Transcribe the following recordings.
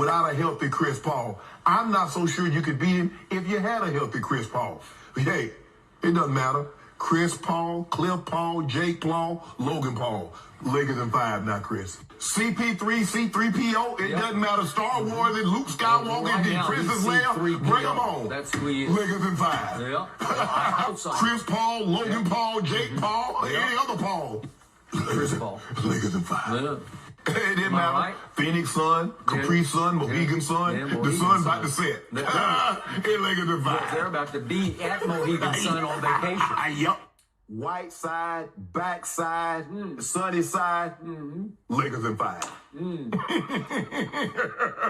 without a healthy Chris Paul. I'm not so sure you could beat him if you had a healthy Chris Paul. Hey, it doesn't matter. Chris Paul, Cliff Paul, Jake Paul, Logan Paul. Lakers in 5 now, Chris. CP3, C3PO, it doesn't matter. Star Wars and Luke Skywalker, the Princess Leia, bring them on. That's who he is. Lakers in 5. Yeah. Chris Paul, Logan Paul, Jake Paul, any other Paul. Chris Paul. Lakers in 5. Yeah. It didn't matter. Right? Phoenix Sun, Capri Sun, Mohegan Sun. The sun's about to set. It Lakers in 5. They're about to be at Mohegan Sun on vacation. Yup. White side, back side, sunny side. Lakers in 5.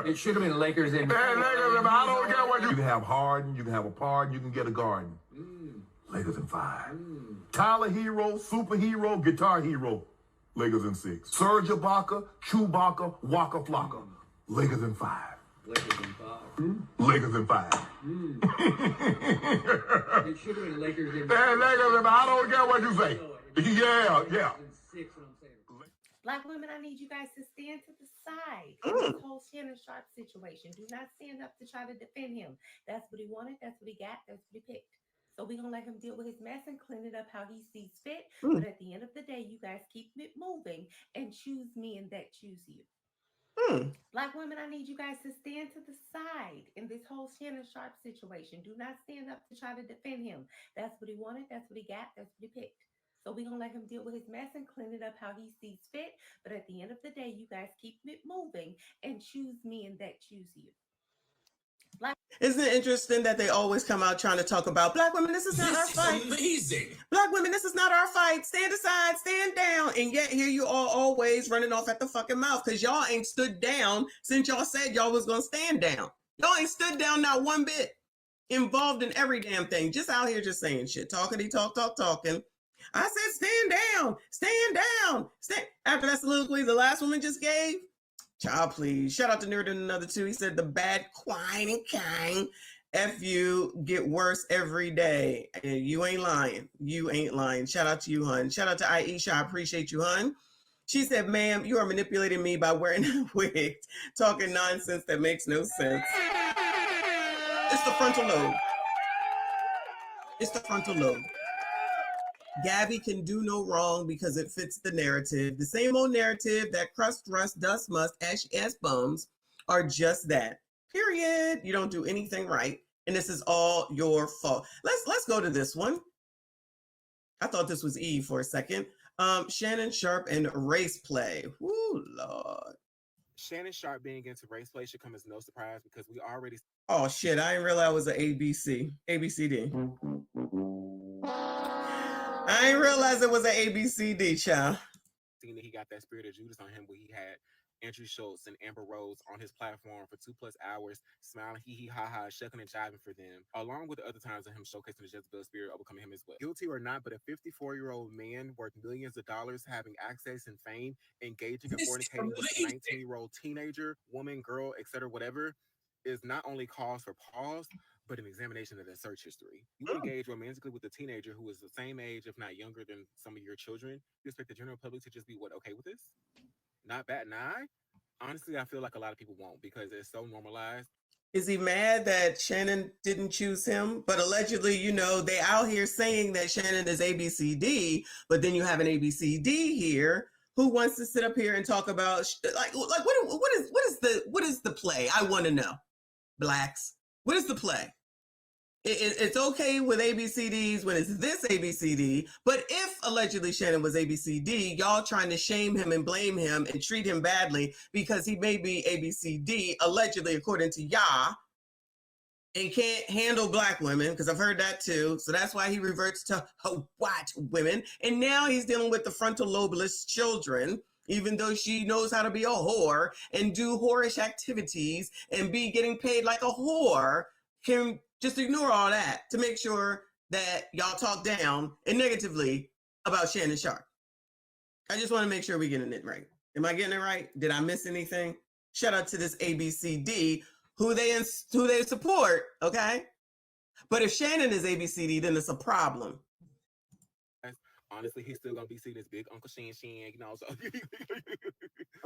It should have been Lakers in 5. I don't care what you can have Harden, you can have a Pardon, you can get a Garden. Lakers in 5. Tyler Hero, superhero, guitar hero. Lakers in 6. Serge Ibaka, Chewbacca, Waka Flocka. Lakers in 5. Lakers in 5. Lakers in 5. It should have been Lakers in 5. I don't care what you say. Yeah. Black women, I need you guys to stand to the side in this whole Shannon Sharpe situation. Do not stand up to try to defend him. That's what he wanted. That's what he got. That's what he picked. So we're going to let him deal with his mess and clean it up how he sees fit. But at the end of the day, you guys keep it moving and choose men that choose you. Black women, I need you guys to stand to the side in this whole Shannon Sharpe situation. Do not stand up to try to defend him. That's what he wanted. That's what he got. That's what he picked. So we're going to let him deal with his mess and clean it up how he sees fit. But at the end of the day, you guys keep it moving and choose men that choose you. Isn't it interesting that they always come out trying to talk about Black women, this is not our fight. Amazing. Black women, this is not our fight. Stand aside, stand down. And yet here you are always running off at the fucking mouth because y'all ain't stood down since y'all said y'all was going to stand down. Y'all ain't stood down not one bit. Involved in every damn thing. Just out here just saying shit. Talking. I said stand down. Stand down. After that soliloquy the last woman just gave. Child, please. Shout out to Nerd and Another Two. He said the bad whining kind F you get worse every day. And you ain't lying. You ain't lying. Shout out to you, hun. Shout out to Aisha. I appreciate you, hun. She said, ma'am, you are manipulating me by wearing a wig, talking nonsense that makes no sense. It's the frontal lobe. It's the frontal lobe. Gabby can do no wrong because it fits the narrative. The same old narrative that crust, rust, dust, must, ashy ass bums are just that. Period. You don't do anything right. And this is all your fault. Let's go to this one. I thought this was Eve for a second. Shannon Sharpe and race play. Woo, Lord. Shannon Sharpe being into race play should come as no surprise because we already... Oh, shit. I didn't realize it was an ABCD. I didn't realize it was an ABCD, child. Seeing that he got that spirit of Judas on him where he had Andrew Schultz and Amber Rose on his platform for 2+ hours, smiling, hee ha ha, shucking and jiving for them, along with the other times of him showcasing the Jezebel spirit overcoming him as well. Guilty or not, but a 54-year-old man worth millions of dollars having access and fame, engaging and fornicating with a 19-year-old teenager, woman, girl, etc., whatever, is not only cause for pause, but an examination of their search history. You engage romantically with a teenager who is the same age, if not younger, than some of your children. You expect the general public to just be, okay with this? Not bat an eye? Honestly, I feel like a lot of people won't because it's so normalized. Is he mad that Shannon didn't choose him? But allegedly, they out here saying that Shannon is ABCD, but then you have an ABCD here who wants to sit up here and talk about what is the play? I want to know. Blacks. What is the play? It's okay with ABCDs when it's this ABCD, but if allegedly Shannon was ABCD, y'all trying to shame him and blame him and treat him badly because he may be ABCD, allegedly according to y'all, and can't handle Black women, because I've heard that too. So that's why he reverts to white women. And now he's dealing with the frontal lobeless children, even though she knows how to be a whore and do whorish activities and be getting paid like a whore, can just ignore all that to make sure that y'all talk down and negatively about Shannon Sharpe. I just want to make sure we're getting it right. Am I getting it right? Did I miss anything? Shout out to this ABCD who they support, okay? But if Shannon is ABCD, then it's a problem. honestly, he's still gonna be seen as big Uncle Shan, you know. So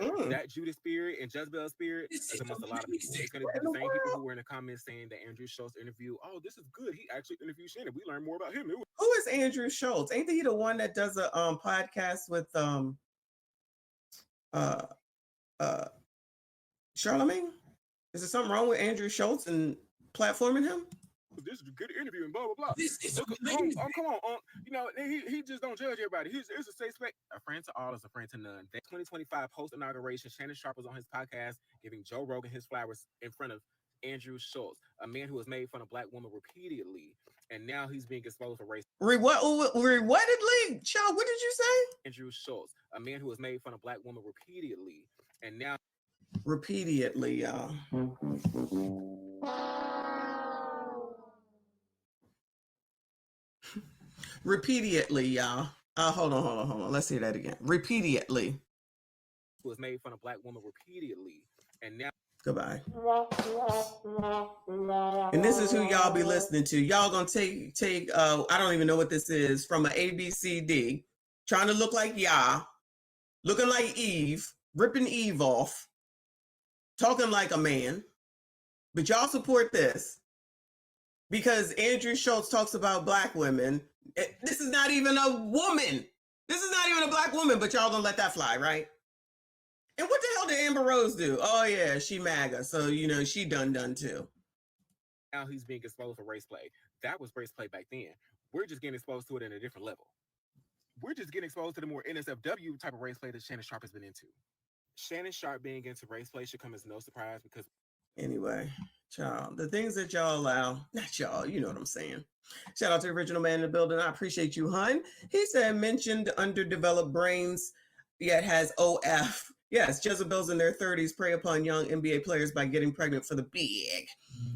Mm. that Judas spirit and Jezebel spirit is amongst a lot of people. It's gonna be the same people who were in the comments saying that Andrew Schultz interview. Oh, this is good. He actually interviewed Shannon. We learned more about him. Who is Andrew Schultz? Ain't he the one that does a podcast with Charlemagne? Is there something wrong with Andrew Schultz and platforming him? This is a good interview and blah blah blah. This is amazing. Come on, you know, he just don't judge everybody. It's a safe space. A friend to all is a friend to none. That 2025 post inauguration, Shannon Sharpe was on his podcast giving Joe Rogan his flowers in front of Andrew Schultz, a man who has made fun of Black women repeatedly, and now he's being exposed for race. Repeatedly? Child, what did you say? Andrew Schultz, a man who has made fun of Black women repeatedly, and now repeatedly, y'all. Repeatedly, y'all. Hold on. Let's hear that again. Repeatedly. Was made fun of Black women repeatedly, and now goodbye. And this is who y'all be listening to. Y'all gonna take I don't even know what this is, from an ABCD, trying to look like Yah, looking like Eve, ripping Eve off, talking like a man. But y'all support this because Andrew Schultz talks about Black women. This is not even a woman. This is not even a Black woman, but y'all gonna let that fly, right? And what the hell did Amber Rose do? Oh yeah, she MAGA, so you know she done too. Now he's being exposed for race play. That was race play back then. We're just getting exposed to it in a different level. We're just getting exposed to the more NSFW type of race play that Shannon Sharpe has been into. Shannon Sharpe being into race play should come as no surprise because anyway, child, the things that y'all allow, not y'all, you know what I'm saying. Shout out to the original man in the building. I appreciate you, hun. He said, mentioned underdeveloped brains, yet has OF. Yes, Jezebels in their 30s prey upon young NBA players by getting pregnant for the big.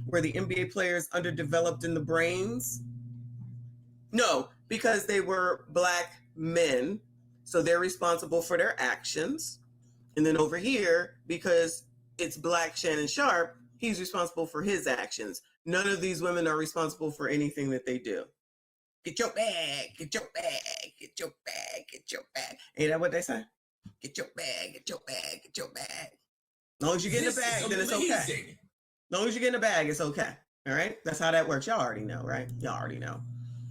Were the NBA players underdeveloped in the brains? No, because they were Black men, so they're responsible for their actions. And then over here, because it's Black Shannon Sharpe, he's responsible for his actions. None of these women are responsible for anything that they do. Get your bag, get your bag, get your bag, get your bag. Ain't that what they say? Get your bag, get your bag, get your bag. As long as you get in the bag, then it's okay. As long as you get in the bag, it's okay. All right? That's how that works. Y'all already know, right? Y'all already know.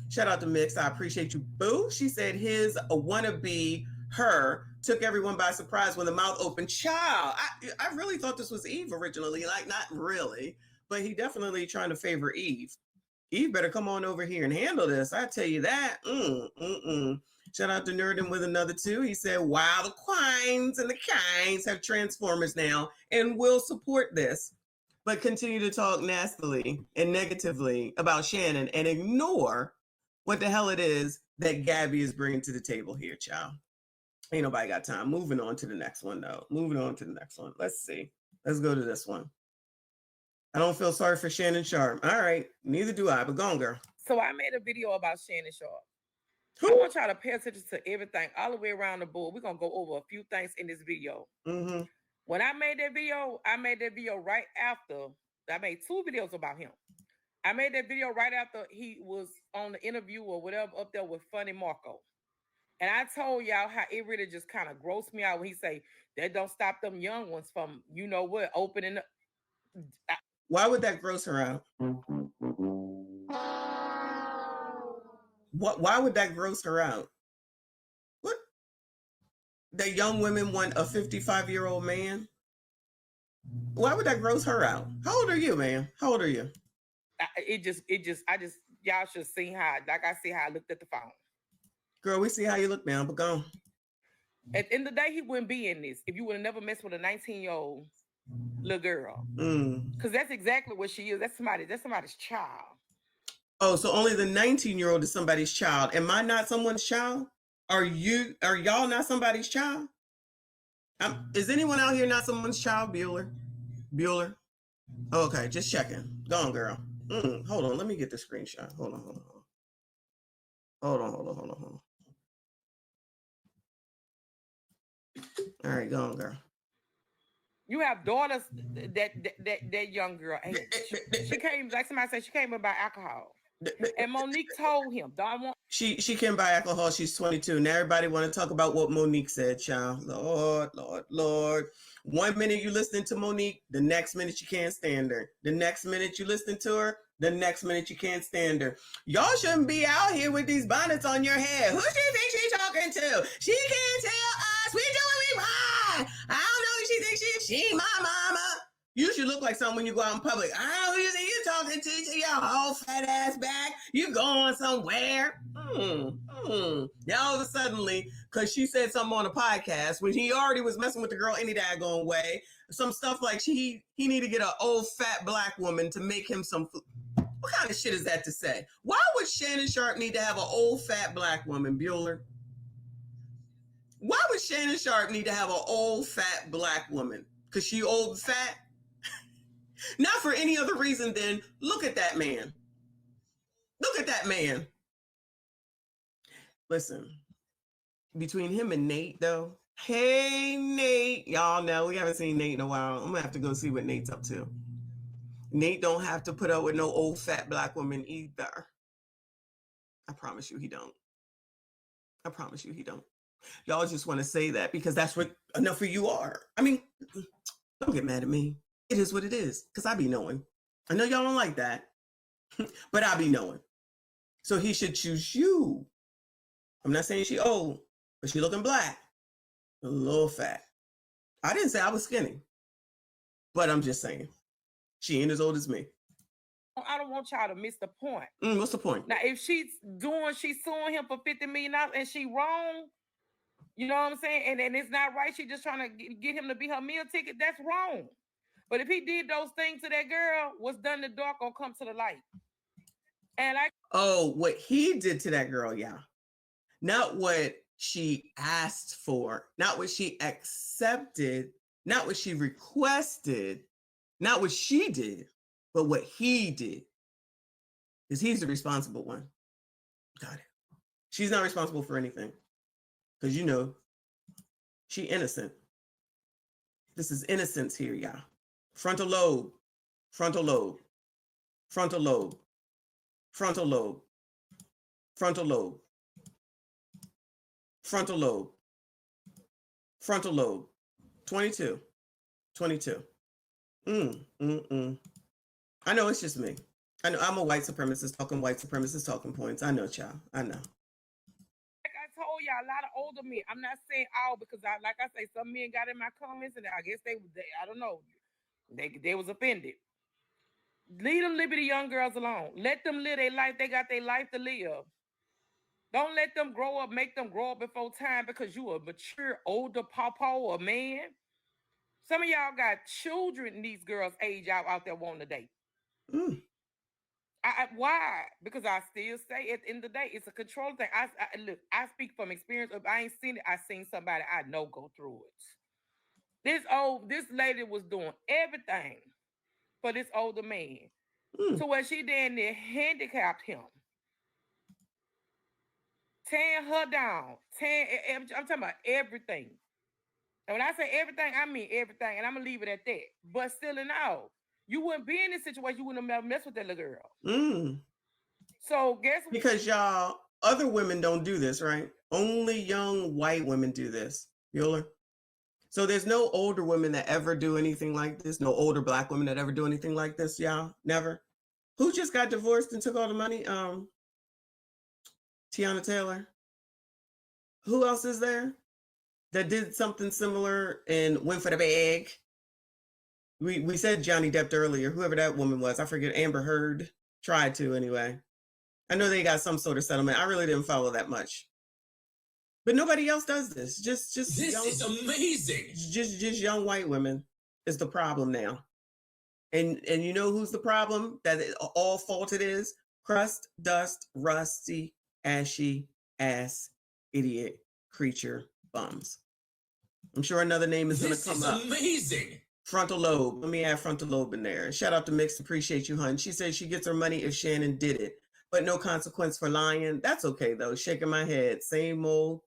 Shout out to Mix. I appreciate you, boo. She said his wannabe her took everyone by surprise when the mouth opened. Child, I really thought this was Eve originally. Like, not really, but he definitely trying to favor Eve. Eve better come on over here and handle this. I tell you that. Shout out to Nerdin with another 2. He said, wow, the Quines and the Kines have Transformers now and will support this, but continue to talk nastily and negatively about Shannon and ignore what the hell it is that Gabby is bringing to the table here, child. Ain't nobody got time. Moving on to the next one, though. Moving on to the next one. Let's see. Let's go to this one. I don't feel sorry for Shannon Sharpe. All right. Neither do I, but go on, girl. So I made a video about Shannon Sharpe. Who? I want y'all to pay attention to everything all the way around the board. We're going to go over a few things in this video. Mm-hmm. When I made that video right after, I made 2 videos about him. I made that video right after he was on the interview or whatever up there with Funny Marco. And I told y'all how it really just kind of grossed me out when he say, that don't stop them young ones from, you know what, opening up. Why would that gross her out? Why would that gross her out? What? That young women want a 55-year-old man? Why would that gross her out? How old are you, man? How old are you? Y'all should see how, like I see how I looked at the phone. Girl, we see how you look now, but go on. At the end of the day, he wouldn't be in this if you would have never messed with a 19-year-old little girl. Because that's exactly what she is. That's somebody's child. Oh, so only the 19-year-old is somebody's child. Am I not someone's child? Are y'all not somebody's child? Is anyone out here not someone's child? Bueller? Okay, just checking. Go on, girl. Hold on, let me get the screenshot. Hold on. All right, go on, girl. You have daughters that young girl age. She came, like somebody said, she came in by alcohol. And Monique told him, "Don't want." She can buy alcohol. She's 22. Now everybody want to talk about what Monique said, child. Lord. 1 minute you listening to Monique, the next minute you can't stand her. The next minute you listen to her, the next minute you can't stand her. Y'all shouldn't be out here with these bonnets on your head. Who she think she's talking to? She can't tell us. We do what we want. I don't know who she thinks she is. She my mama. You should look like someone when you go out in public. I don't know who you think you're talking to your whole fat ass back. You going somewhere. Now all of a sudden, because she said something on a podcast when he already was messing with the girl any daggone way, some stuff like he need to get an old fat black woman to make him some food. What kind of shit is that to say? Why would Shannon Sharpe need to have an old fat black woman, Bueller? Why would Shannon Sharpe need to have an old fat black woman? Because she old and fat? Not for any other reason than look at that man. Look at that man. Listen, between him and Nate, though. Hey, Nate. Y'all know we haven't seen Nate in a while. I'm going to have to go see what Nate's up to. Nate don't have to put up with no old fat black woman either. I promise you he don't. I promise you he don't. Y'all just want to say that because that's what enough of you are. I mean, don't get mad at me. It is what it is, because I be knowing. I know y'all don't like that, but I be knowing. So he should choose you. I'm not saying she old, but she looking black, a little fat. I didn't say I was skinny, but I'm just saying she ain't as old as me. I don't want y'all to miss the point. What's the point? Now, if she's suing him for $50 million and she wrong, you know what I'm saying? And it's not right. She just trying to get him to be her meal ticket. That's wrong. But if he did those things to that girl, what's done in the dark gonna come to the light. And what he did to that girl, yeah. Not what she asked for, not what she accepted, not what she requested, not what she did, but what he did. Because he's the responsible one. Got it. She's not responsible for anything. Because she innocent. This is innocence here, y'all. Frontal lobe, frontal lobe, frontal lobe, frontal lobe, frontal lobe, frontal lobe, frontal lobe, 22. I know it's just me. I know I'm a white supremacist talking points. I know, child. I know. Like I told y'all, a lot of older men. I'm not saying all because like I say, some men got in my comments and I guess they I don't know. They was offended. Leave them liberty young girls alone. Let them live their life. They got their life to live. Don't let them grow up, make them grow up before time because you a mature, older pawpaw or man. Some of y'all got children these girls age out there wanting to date. Why? Because I still say at the end of the day, it's a control thing. Look, I speak from experience. If I ain't seen it, I seen somebody I know go through it. This lady was doing everything for this older man. So when she then handicapped him, tearing her down, I'm talking about everything. And when I say everything, I mean everything. And I'm going to leave it at that. But still and all, you wouldn't be in this situation. You wouldn't have messed with that little girl. So guess what? Because y'all, other women don't do this, right? Only young white women do this. Bueller. So there's no older women that ever do anything like this. No older black women that ever do anything like this, y'all. Never. Who just got divorced and took all the money? Tiana Taylor. Who else is there that did something similar and went for the bag? We said Johnny Depp earlier. Whoever that woman was, I forget. Amber Heard tried to anyway. I know they got some sort of settlement. I really didn't follow that much. But nobody else does this. Just this is amazing. Just young white women is the problem now. And you know who's the problem? That all fault it is? Crust, dust, rusty, ashy, ass, idiot, creature, bums. I'm sure another name is going to come up. This is amazing. Frontal lobe. Let me add frontal lobe in there. Shout out to Mix. Appreciate you, hun. She says she gets her money if Shannon did it, but no consequence for lying. That's okay, though. Shaking my head. Same old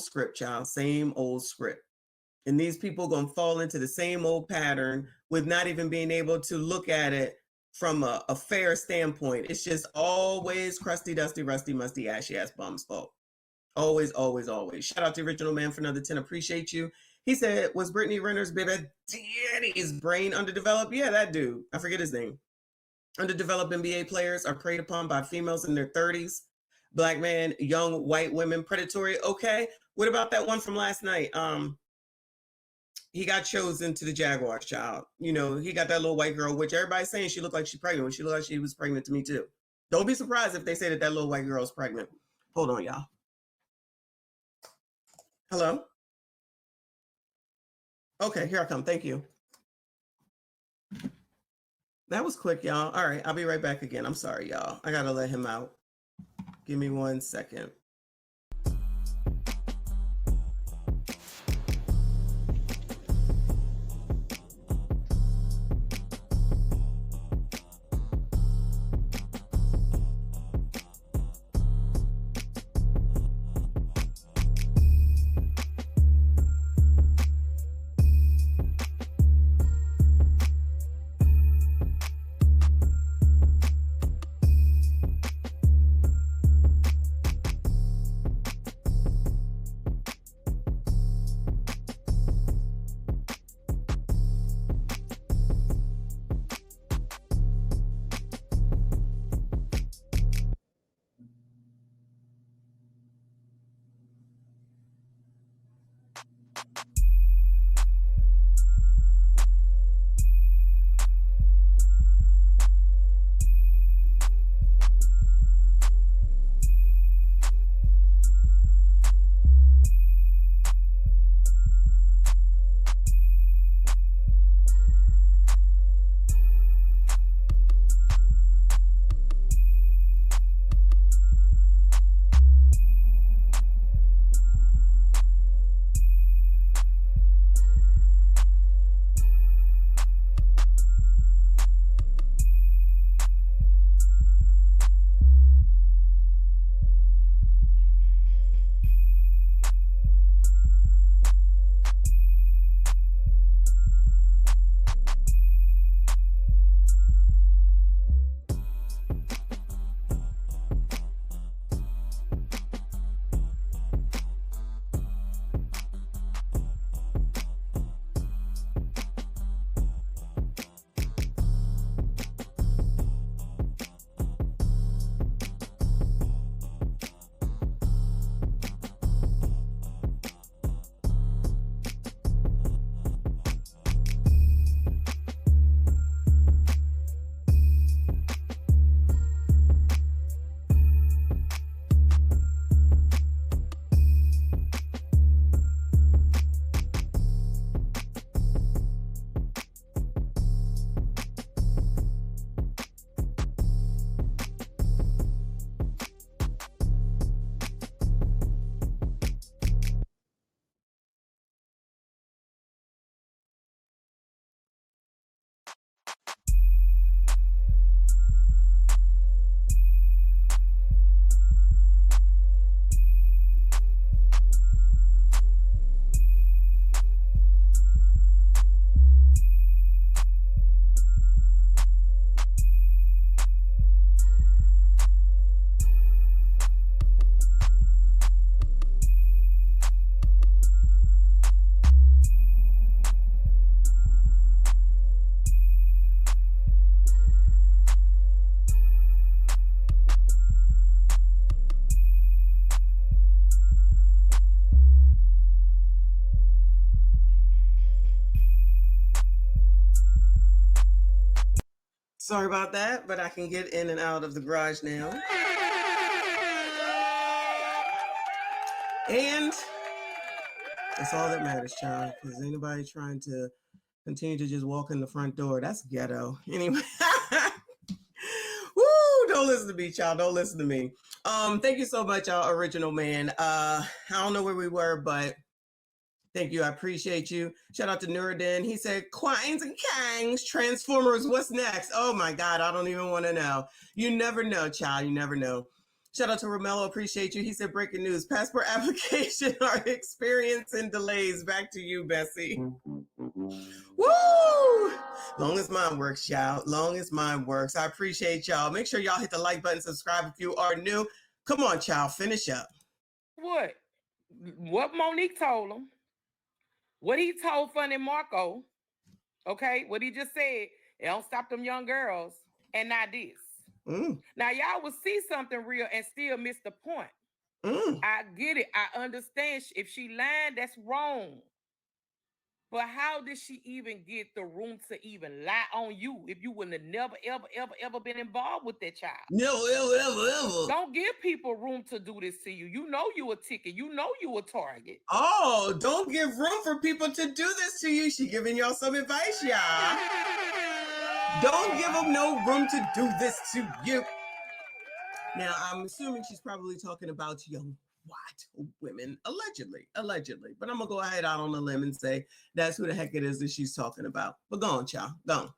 script, child. Same old script. And these people going to fall into the same old pattern with not even being able to look at it from a fair standpoint. It's just always crusty, dusty, rusty, musty, ashy ass bum's fault. Always, always, always. Shout out to Original Man for another 10. Appreciate you. He said, was Brittany Renner's baby daddy's brain underdeveloped? Yeah, that dude. I forget his name. Underdeveloped NBA players are preyed upon by females in their 30s. Black man, young white women, predatory. Okay. What about that one from last night? He got chosen to the Jaguars, child. You know, he got that little white girl, which everybody's saying she looked like she's pregnant. She looked like she was pregnant to me too. Don't be surprised if they say that little white girl is pregnant. Hold on, y'all. Hello? Okay, here I come. Thank you. That was quick, y'all. All right, I'll be right back again. I'm sorry, y'all. I gotta let him out. Give me 1 second. Sorry about that, but I can get in and out of the garage now. And that's all that matters, child, because anybody trying to continue to just walk in the front door, that's ghetto. Anyway. Woo, don't listen to me, child. Don't listen to me. Thank you so much, y'all, Original Man. I don't know where we were, but thank you. I appreciate you. Shout out to Nuruddin. He said, Quines and Kangs, Transformers, what's next? Oh my God, I don't even want to know. You never know, child. You never know. Shout out to Romello. Appreciate you. He said, breaking news. Passport application are experiencing delays. Back to you, Bessie. Woo! Long as mine works, y'all. Long as mine works. I appreciate y'all. Make sure y'all hit the like button, subscribe if you are new. Come on, child. Finish up. What Monique told him, what he told Funny Marco, okay, what he just said, it don't stop them young girls, and not this. Now, y'all will see something real and still miss the point. I get it. I understand. If she lying, that's wrong. But how did she even get the room to even lie on you if you wouldn't have never, ever been involved with that child? No, ever. Don't give people room to do this to you. You know you a ticket. You know you a target. Oh, don't give room for people to do this to you. She giving y'all some advice, y'all. Don't give them no room to do this to you. Now, I'm assuming she's probably talking about young white women, allegedly. But I'm going to go ahead out on a limb and say that's who the heck it is that she's talking about. But go on, child. Go on.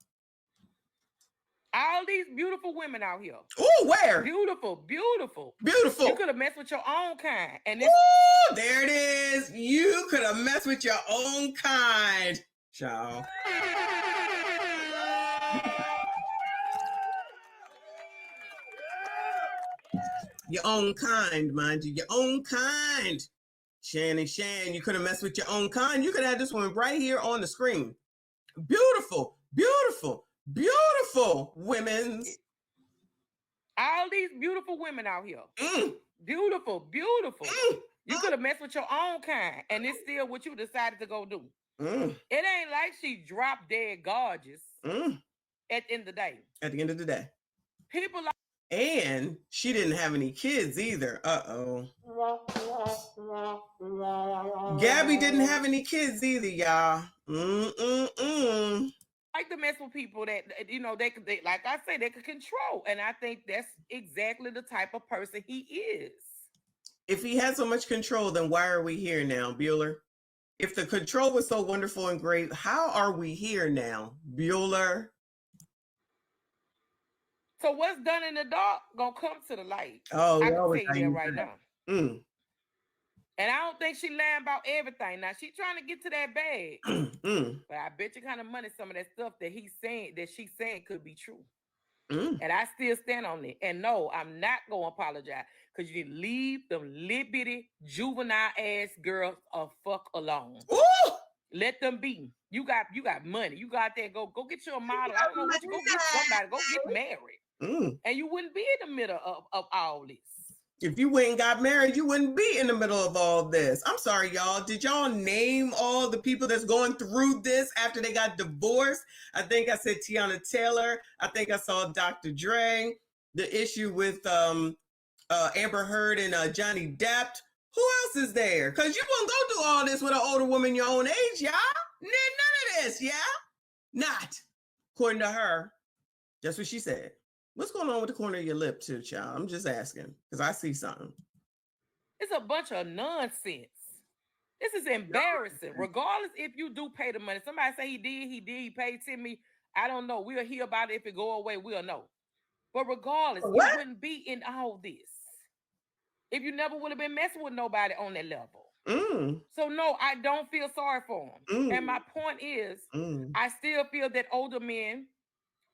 All these beautiful women out here. Oh, where? Beautiful. Beautiful. You could have messed with your own kind. And this. Oh, there it is. You could have messed with your own kind, child. Your own kind, mind you. Your own kind. Shannon, you could have messed with your own kind. You could have this one right here on the screen. Beautiful women. All these beautiful women out here. Beautiful. You could have messed with your own kind. And it's still what you decided to go do. It ain't like she dropped dead gorgeous at the end of the day. At the end of the day. People like. And she didn't have any kids either. Gabby didn't have any kids either, y'all. Like to mess with people that, you know, they like I say, they could control. And I think that's exactly the type of person he is. If he had so much control, then why are we here now, Bueller? If the control was so wonderful and great, how are we here now, Bueller? So what's done in the dark gonna come to the light. Oh, I can tell you that right now. And I don't think she lying about everything. Now she trying to get to that bag. But I bet you kind of money some of that stuff that he's saying, that she's saying could be true. And I still stand on it. And no, I'm not gonna apologize, because you need to leave them little bitty juvenile ass girls a fuck alone. Ooh! Let them be. You got money. You got there. Go get you a model. I don't know what you go get somebody. Go get married. And you wouldn't be in the middle of all this. If you went and got married, you wouldn't be in the middle of all this. I'm sorry, y'all. Did y'all name all the people that's going through this after they got divorced? I think I said Tiana Taylor. I think I saw Dr. Dre. The issue with Amber Heard and Johnny Depp. Who else is there? Because you won't go do all this with an older woman your own age, y'all. None of this, yeah? Not. According to her. That's what she said. What's going on with the corner of your lip too, child? I'm just asking, because I see something. It's a bunch of nonsense. This is embarrassing. Regardless if you do pay the money. Somebody say he paid $10 I don't know. We'll hear about it. If it go away, we'll know. But regardless, you wouldn't be in all this if you never would have been messing with nobody on that level. So no, I don't feel sorry for him. And my point is, I still feel that older men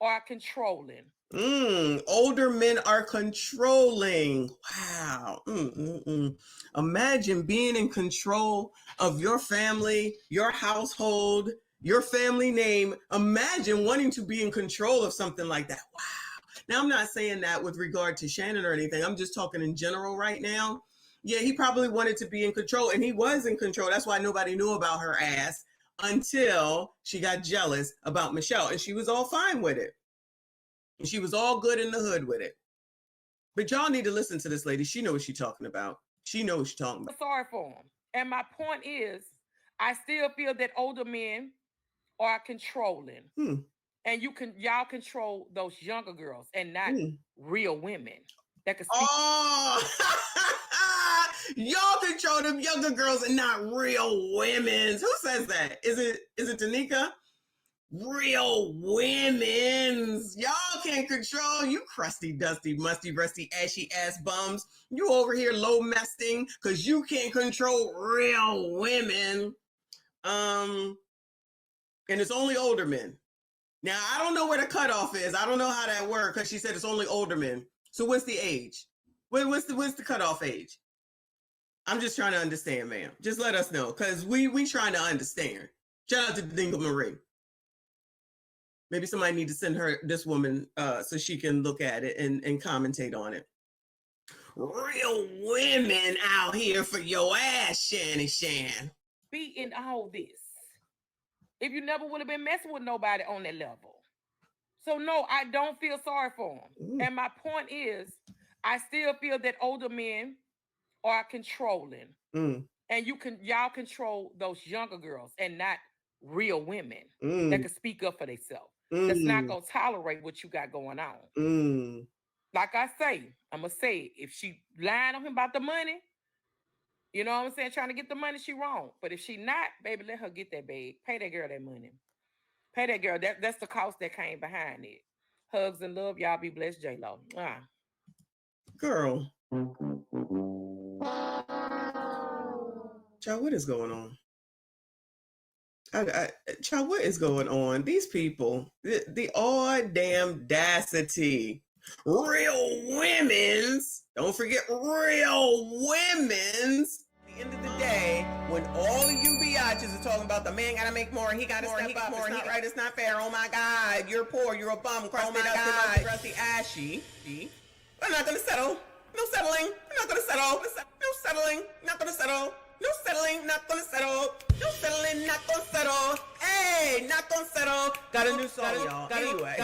are controlling. Older men are controlling. Wow. Imagine being in control of your family, your household, your family name. Imagine wanting to be in control of something like that. Wow. Now, I'm not saying that with regard to Shannon or anything. I'm just talking in general right now. Yeah, he probably wanted to be in control, and he was in control. That's why nobody knew about her ass until she got jealous about Michelle, and she was all fine with it. And she was all good in the hood with it. But y'all need to listen to this lady. She knows what she's talking about. She knows what she's talking about. Sorry for him. And my point is, I still feel that older men are controlling. And y'all control those younger girls and not real women that can speak. Oh, y'all control them younger girls and not real women. Who says that? Is it Tanika? Real women's. Y'all can't control you crusty, dusty, musty, rusty, ashy ass bums. You over here low mesting because you can't control real women. And it's only older men. Now, I don't know where the cutoff is. I don't know how that works because she said it's only older men. So what's the age? What's the cutoff age? I'm just trying to understand, ma'am. Just let us know because we trying to understand. Shout out to Dingle Marie. Maybe somebody need to send her this woman so she can look at it and commentate on it. Real women out here for your ass, Shannon Shan. Be in all this. If you never would have been messing with nobody on that level. So no, I don't feel sorry for them. And my point is, I still feel that older men are controlling. And y'all control those younger girls and not real women that can speak up for themselves. That's not gonna tolerate what you got going on. Like I say, I'm gonna say, if she lying on him about the money, you know what I'm saying, trying to get the money, she wrong. But if she not, baby, let her get that bag. Pay that girl that money. Pay that girl. That's the cost that came behind it. Hugs and love. Y'all be blessed, J-Lo. Girl. Child, what is going on? Child, what is going on? These people, the audacity. Real women's. Don't forget real women's. At the end of the day, when all of you biatches are talking about the man gotta make more, he gotta step up, it's not right, it's not fair, oh my God, you're poor, you're a bum, oh my God, rusty ashy. We're not gonna settle. No settling. We're not gonna settle. No settling. Not gonna settle. No settling. Not gonna settle. No settling. Not gonna settle. Hey, not gonna settle. Got a new song, y'all. Anyway.